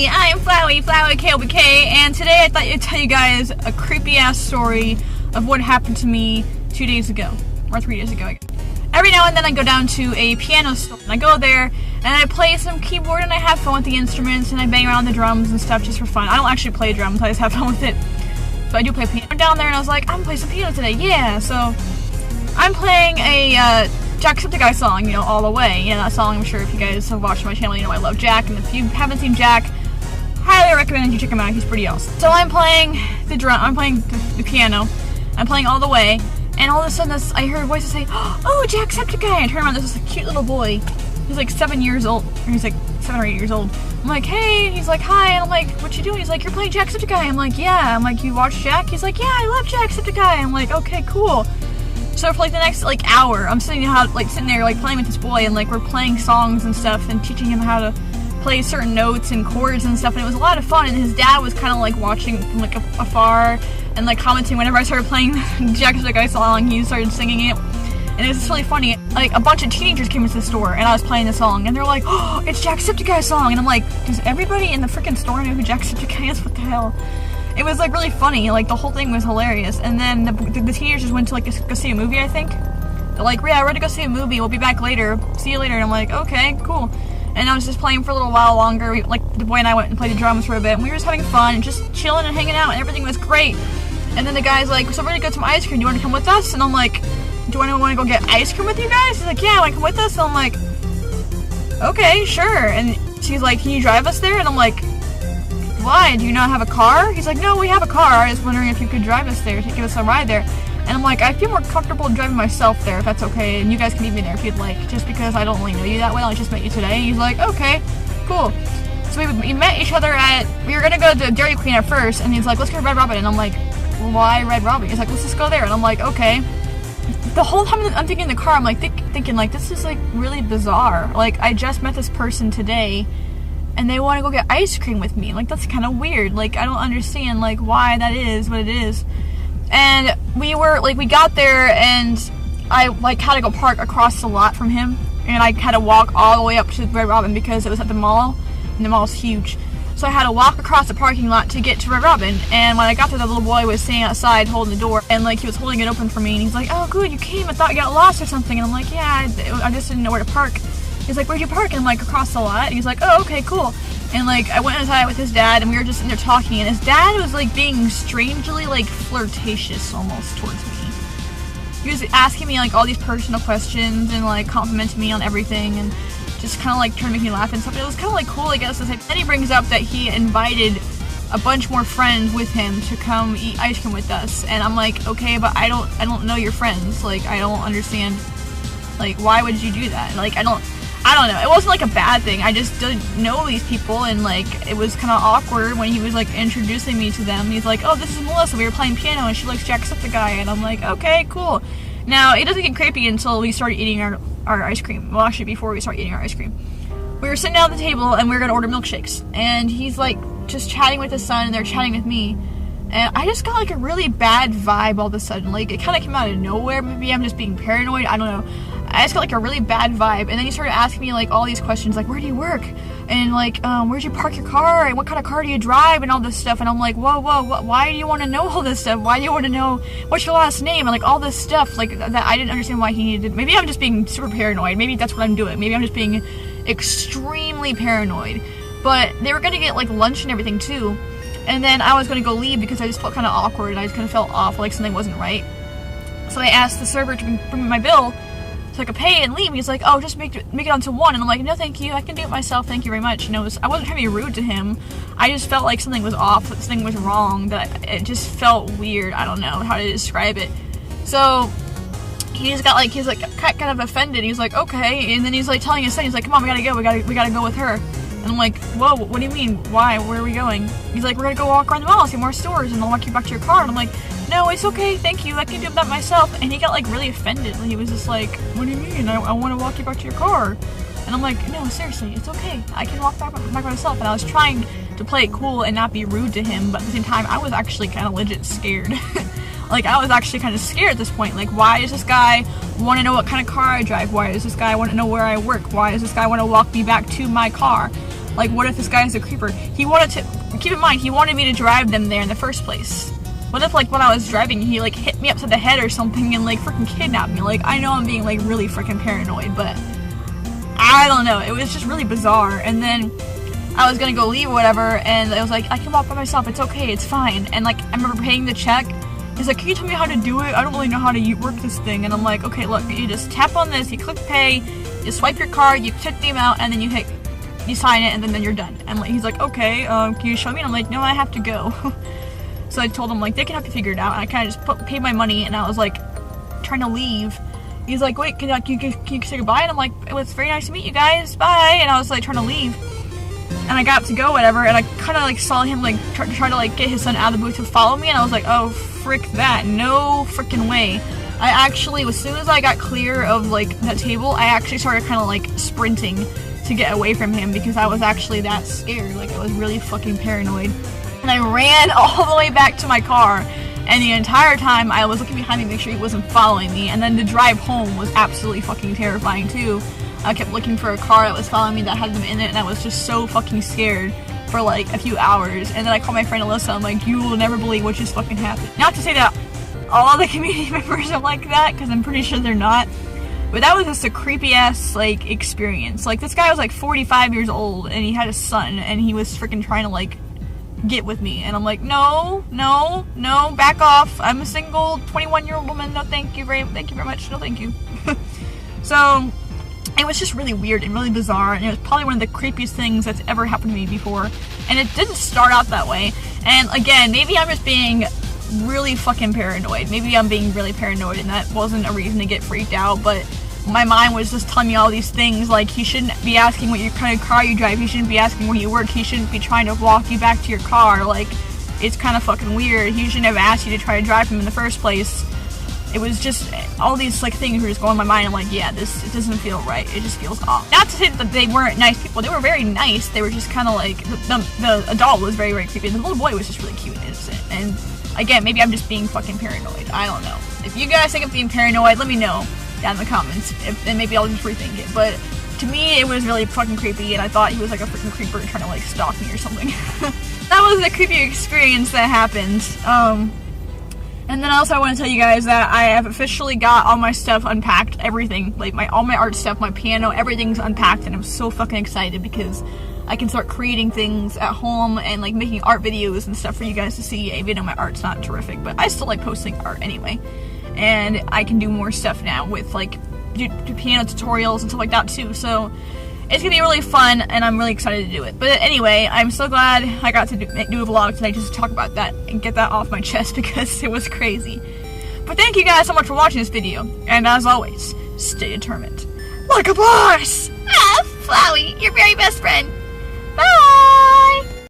everybody, I am Flowey KLBK, and today I thought I'd tell you guys a creepy ass story of what happened to me 2 days ago, or 3 days ago. Every now and then I go down to a piano store, and I go there, and I play some keyboard, and I have fun with the instruments, and I bang around the drums and stuff just for fun. I don't actually play drums, I just have fun with it. So I do play piano. I went down there and I was like, I'm gonna play some piano today, yeah! So, I'm playing a, Jacksepticeye song, you know, All the Way. You know, that song, I'm sure if you guys have watched my channel, you know I love Jack, and if you haven't seen Jack, highly recommend you check him out, he's pretty awesome. So I'm playing the piano, I'm playing All the Way, and all of a sudden I heard voices say, oh, Jacksepticeye! And I turn around, there's this cute little boy, he's like 7 years old, or he's like 7 or 8 years old. I'm like, hey, and he's like, hi, and I'm like, what you doing? He's like, you're playing Jacksepticeye. I'm like, yeah. I'm like, you watch Jack? He's like, yeah, I love Jacksepticeye. I'm like, okay, cool. So for like the next like hour, I'm sitting there like playing with this boy, and like we're playing songs and stuff and teaching him how to play certain notes and chords and stuff, and it was a lot of fun. And his dad was kind of like watching from like afar and like commenting whenever I started playing Jacksepticeye song. He started singing it, and it was just really funny. Like a bunch of teenagers came into the store, and I was playing the song, and they're like, oh, it's Jacksepticeye song, and I'm like, does everybody in the freaking store know who Jacksepticeye is? What the hell? It was like really funny, like the whole thing was hilarious. And then the teenagers just went to like go see a movie, I think. They're like, yeah, we're gonna go see a movie, we'll be back later, see you later. And I'm like, okay, cool. And I was just playing for a little while longer. Like the boy and I went and played the drums for a bit, and we were just having fun and just chilling and hanging out, and everything was great. And then the guy's like, so we're gonna go to some ice cream, do you want to come with us? And I'm like, do I want to go get ice cream with you guys? He's like, yeah, want to come with us? And I'm like, okay, sure. And she's like, can you drive us there? And I'm like, why? Do you not have a car? He's like, no, we have a car. I was wondering if you could drive us there, to give us a ride there. And I'm like, I feel more comfortable driving myself there, if that's okay, and you guys can meet me there if you'd like, just because I don't really know you that well, I just met you today. And he's like, okay, cool. So we met each other we were gonna go to Dairy Queen at first, and he's like, let's go to Red Robin. And I'm like, why Red Robin? He's like, let's just go there. And I'm like, okay. The whole time I'm thinking in the car, I'm like thinking like, this is like really bizarre. Like, I just met this person today, and they want to go get ice cream with me. Like, that's kind of weird. Like, I don't understand, like, why that is what it is. And we got there, and I, like, had to go park across the lot from him, and I had to walk all the way up to Red Robin because it was at the mall, and the mall's huge. So I had to walk across the parking lot to get to Red Robin, and when I got there, the little boy was standing outside holding the door, and, like, he was holding it open for me, and he's like, oh, good, you came, I thought you got lost or something. And I'm like, yeah, I just didn't know where to park. He's like, where'd you park? And I'm like, across the lot. And he's like, oh, okay, cool. And like, I went inside with his dad, and we were just in there talking, and his dad was like being strangely like flirtatious almost towards me. He was asking me like all these personal questions and like complimenting me on everything, and just kind of like trying to make me laugh and stuff. It was kind of like cool, I guess. Then he brings up that he invited a bunch more friends with him to come eat ice cream with us, and I'm like, okay, but I don't know your friends. Like, I don't understand. Like, why would you do that? Like, I don't know, it wasn't like a bad thing, I just didn't know these people, and like, it was kind of awkward when he was like introducing me to them. He's like, oh, this is Melissa, we were playing piano, and she likes Jacksepticeye, and I'm like, okay, cool. Now, it doesn't get creepy until we started eating our ice cream. Well, actually, before we started eating our ice cream. We were sitting down at the table, and we were gonna order milkshakes, and he's like, just chatting with his son, and they're chatting with me, and I just got like a really bad vibe all of a sudden. Like, it kind of came out of nowhere. Maybe I'm just being paranoid, I don't know. I just got like a really bad vibe, and then he started asking me like all these questions, like, where do you work? And like, where'd you park your car? And what kind of car do you drive? And all this stuff. And I'm like, whoa, why do you want to know all this stuff? Why do you want to know what's your last name? And like all this stuff, like, that I didn't understand why he needed. Maybe I'm just being super paranoid. Maybe that's what I'm doing. Maybe I'm just being extremely paranoid. But they were gonna get like lunch and everything too. And then I was gonna go leave because I just felt kind of awkward, and I just kind of felt off, like something wasn't right. So I asked the server to bring me my bill so I could pay and leave. He's like, oh, just make it onto one. And I'm like, no, thank you, I can do it myself, thank you very much. You know, I wasn't trying to be rude to him. I just felt like something was off, that something was wrong, that it just felt weird. I don't know how to describe it. So he's like kind of offended. He's like, okay. And then he's like telling his son, he's like, come on, we gotta go, we gotta go with her. And I'm like, whoa, what do you mean? Why? Where are we going? He's like, we're gonna go walk around the mall, see more stores, and I'll walk you back to your car. And I'm like, no, it's okay, thank you, I can do that myself. And he got like really offended. He was just like, what do you mean? I want to walk you back to your car. And I'm like, no, seriously, it's okay, I can walk back by myself. And I was trying to play it cool and not be rude to him, but at the same time, I was actually kind of legit scared. Like, I was actually kind of scared at this point. Like, why does this guy want to know what kind of car I drive? Why does this guy want to know where I work? Why does this guy want to walk me back to my car? Like, what if this guy is a creeper? He wanted to, keep in mind, he wanted me to drive them there in the first place. What if, like, when I was driving, he, like, hit me upside the head or something and, like, freaking kidnapped me? Like, I know I'm being, like, really freaking paranoid, but I don't know. It was just really bizarre. And then I was gonna go leave or whatever, and I was like, I can walk by myself. It's okay. It's fine. And, like, I remember paying the check. He's like, can you tell me how to do it? I don't really know how to work this thing. And I'm like, okay, look, you just tap on this, you click pay, you swipe your card, you check the amount, and then you sign it, and then you're done. And like, he's like, okay, can you show me? And I'm like, no, I have to go. So I told him, like, they can help you figure it out. And I kind of just paid my money, and I was like, trying to leave. He's like, wait, can you say goodbye? And I'm like, it was very nice to meet you guys, bye. And I was like, trying to leave. And I got up to go, whatever, and I kind of like saw him like try to like get his son out of the booth to follow me, and I was like, oh, frick that, no freaking way. I actually, as soon as I got clear of like that table, I actually started kind of like sprinting to get away from him because I was actually that scared. Like, I was really fucking paranoid. And I ran all the way back to my car, and the entire time I was looking behind me to make sure he wasn't following me, and then the drive home was absolutely fucking terrifying too. I kept looking for a car that was following me that had them in it, and I was just so fucking scared for like a few hours. And then I called my friend Alyssa. I'm like, you will never believe what just fucking happened. Not to say that all the community members are like that, because I'm pretty sure they're not. But that was just a creepy ass like experience. Like, this guy was like 45 years old, and he had a son, and he was freaking trying to like get with me. And I'm like, no, no, no, back off. I'm a single 21-year-old woman. No, thank you very much. No, thank you. So it was just really weird and really bizarre, and it was probably one of the creepiest things that's ever happened to me before. And it didn't start out that way. And again, maybe I'm just being really fucking paranoid. Maybe I'm being really paranoid, and that wasn't a reason to get freaked out, but my mind was just telling me all these things, like, he shouldn't be asking what kind of car you drive, he shouldn't be asking where you work, he shouldn't be trying to walk you back to your car, like, it's kind of fucking weird, he shouldn't have asked you to try to drive him in the first place. It was just, all these, like, things were just going in my mind. I'm like, yeah, it doesn't feel right. It just feels off. Not to say that they weren't nice people. They were very nice. They were just kind of like, the adult was very, very creepy. The little boy was just really cute and innocent. And, again, maybe I'm just being fucking paranoid. I don't know. If you guys think I'm being paranoid, let me know down in the comments. And maybe I'll just rethink it. But, to me, it was really fucking creepy, and I thought he was like a freaking creeper trying to, like, stalk me or something. That was a creepy experience that happened. And then also I want to tell you guys that I have officially got all my stuff unpacked, everything, like all my art stuff, my piano, everything's unpacked, and I'm so fucking excited because I can start creating things at home and like making art videos and stuff for you guys to see, even though my art's not terrific, but I still like posting art anyway. And I can do more stuff now with like do piano tutorials and stuff like that too, so it's gonna be really fun, and I'm really excited to do it. But anyway, I'm so glad I got to do a vlog tonight just to talk about that and get that off my chest because it was crazy. But thank you guys so much for watching this video, and as always, stay determined. Like a boss! Ah, Flowey, your very best friend. Bye!